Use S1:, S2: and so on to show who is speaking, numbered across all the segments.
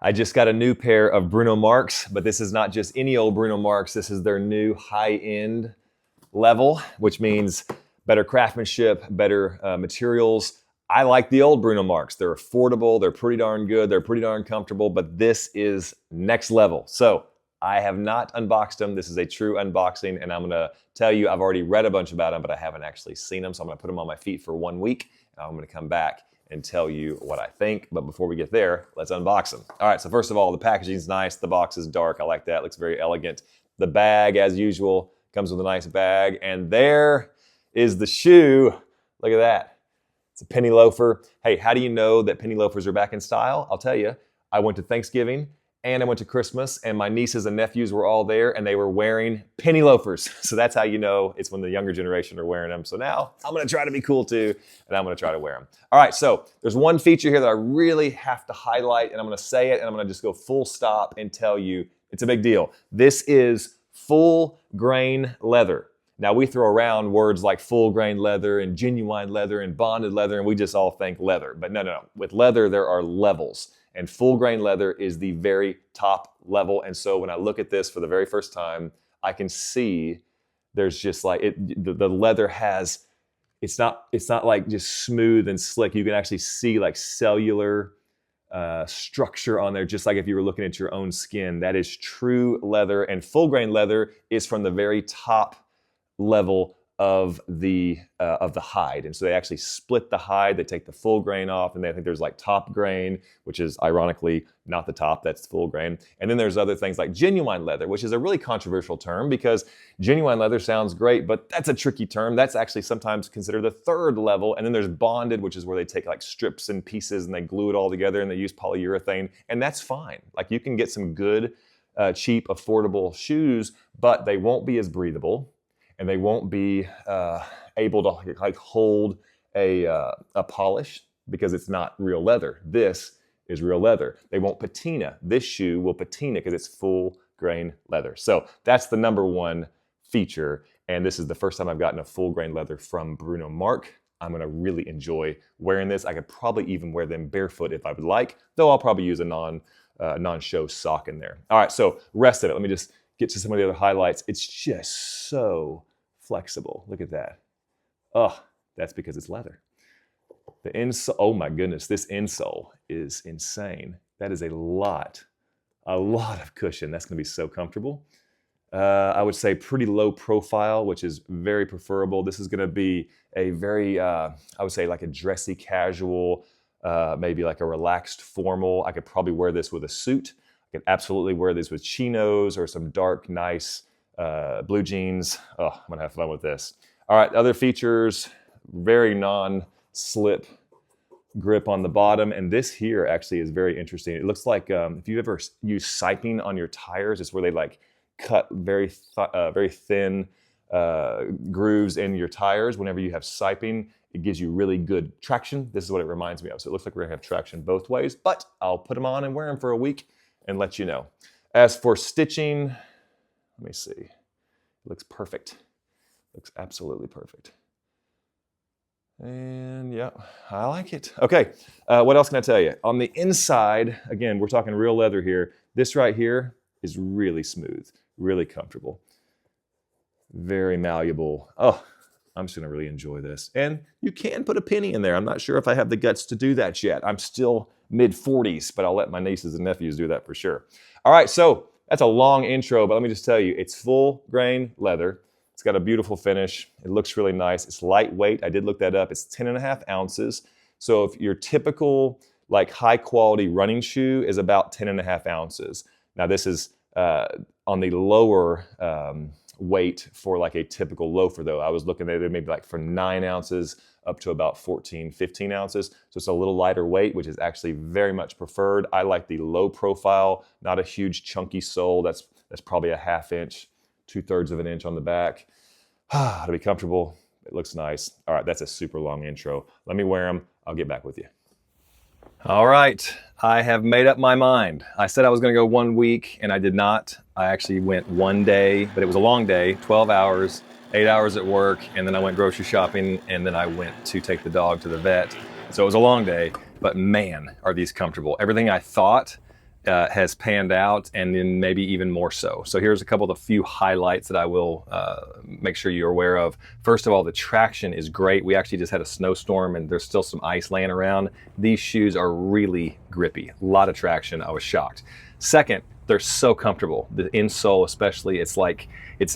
S1: I just got a new pair of Bruno Marcs, but this is not just any old Bruno Marcs. This is their new high-end level, which means better craftsmanship, better materials. I like the old Bruno Marcs. They're affordable, they're pretty darn good, they're pretty darn comfortable, but this is next level. So I have not unboxed them. This is a true unboxing, and I'm gonna tell you, I've already read a bunch about them, but I haven't actually seen them, so I'm gonna put them on my feet for 1 week, and I'm gonna come back and tell you what I think. But before we get there, let's unbox them. All right, so first of all, the packaging's nice. The box is dark. I like that. Looks very elegant. The bag, as usual, comes with a nice bag. And there is the shoe. Look at that. It's a penny loafer. Hey, how do you know that penny loafers are back in style? I'll tell you. I went to Thanksgiving and I went to Christmas, and my nieces and nephews were all there, and they were wearing penny loafers. So that's how you know it's when the younger generation are wearing them. So now I'm gonna try to be cool too, and I'm gonna try to wear them. All right, so there's one feature here that I really have to highlight, and I'm gonna say it, and I'm gonna just go full stop and tell you it's a big deal. This is full grain leather. Now we throw around words like full grain leather and genuine leather and bonded leather, and we just all think leather. But no. With leather, there are levels. And full grain leather is the very top level. And so when I look at this for the very first time, I can see there's just like the leather has, it's not like just smooth and slick. You can actually see like cellular structure on there, just like if you were looking at your own skin. That is true leather, and full grain leather is from the very top level of the hide. And so they actually split the hide. They take the full grain off, and I think there's like top grain, which is ironically not the top, that's full grain. And then there's other things like genuine leather, which is a really controversial term because genuine leather sounds great, but that's a tricky term. That's actually sometimes considered the third level. And then there's bonded, which is where they take like strips and pieces and they glue it all together and they use polyurethane, and that's fine. Like you can get some good, cheap, affordable shoes, but they won't be as breathable, and they won't be able to like hold a polish because it's not real leather. This is real leather. They won't patina. This shoe will patina because it's full grain leather. So that's the number one feature. And this is the first time I've gotten a full grain leather from Bruno Marc. I'm gonna really enjoy wearing this. I could probably even wear them barefoot if I would like, though I'll probably use a non-show sock in there. All right, so rest of it. Let me just get to some of the other highlights. It's just so flexible. Look at that. Oh, that's because it's leather. The insole, oh my goodness, this insole is insane. That is a lot of cushion. That's gonna be so comfortable. I would say pretty low profile, which is very preferable. This is gonna be a very, I would say like a dressy casual, maybe like a relaxed formal. I could probably wear this with a suit. I could absolutely wear this with chinos or some dark, nice blue jeans. Oh, I'm gonna have fun with this. All right, other features, very non-slip grip on the bottom. And this here actually is very interesting. It looks like if you've ever used siping on your tires, it's where they like cut very thin grooves in your tires. Whenever you have siping, it gives you really good traction. This is what it reminds me of. So it looks like we're gonna have traction both ways, but I'll put them on and wear them for a week and let you know. As for stitching, let me see. It looks perfect. Looks absolutely perfect. And yeah, I like it. Okay, what else can I tell you? On the inside, again, we're talking real leather here. This right here is really smooth, really comfortable, very malleable. Oh, I'm just gonna really enjoy this. And you can put a penny in there. I'm not sure if I have the guts to do that yet. I'm still mid-40s, but I'll let my nieces and nephews do that for sure. All right, so that's a long intro, but let me just tell you, it's full grain leather. It's got a beautiful finish. It looks really nice. It's lightweight. I did look that up. It's 10.5 ounces. So if your typical like high quality running shoe is about 10.5 ounces. Now this is on the lower weight for like a typical loafer though. I was looking at it maybe like for 9 ounces up to about 14, 15 ounces. So it's a little lighter weight, which is actually very much preferred. I like the low profile, not a huge chunky sole. That's probably a 1/2 inch, 2/3 of an inch on the back. To be comfortable, it looks nice. All right, that's a super long intro. Let me wear them. I'll get back with you. All right, I have made up my mind. I said I was gonna go 1 week and I did not. I actually went 1 day, but it was a long day, 12 hours, 8 hours at work, and then I went grocery shopping, and then I went to take the dog to the vet. So it was a long day, but man, are these comfortable. Everything I thought has panned out, and then maybe even more so. So here's a couple of the few highlights that I will make sure you're aware of. First of all, the traction is great. We actually just had a snowstorm and there's still some ice laying around. These shoes are really grippy. A lot of traction. I was shocked. Second, they're so comfortable. The insole especially, it's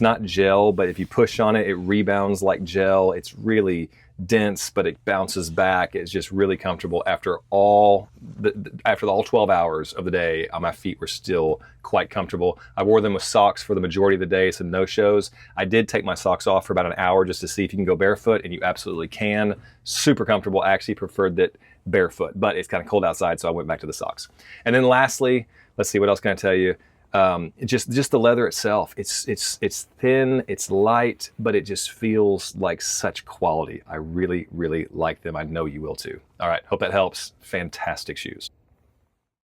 S1: not gel, but if you push on it, it rebounds like gel. It's really dense, but it bounces back. It's just really comfortable. After all 12 hours of the day, my feet were still quite comfortable. I wore them with socks for the majority of the day, so no shows. I did take my socks off for about an hour just to see if you can go barefoot, and you absolutely can. Super comfortable. I actually preferred that barefoot, but it's kind of cold outside, so I went back to the socks. And then lastly, let's see, what else can I tell you? Just the leather itself. It's thin, it's light, but it just feels like such quality. I really, really like them. I know you will too. All right, hope that helps. Fantastic shoes.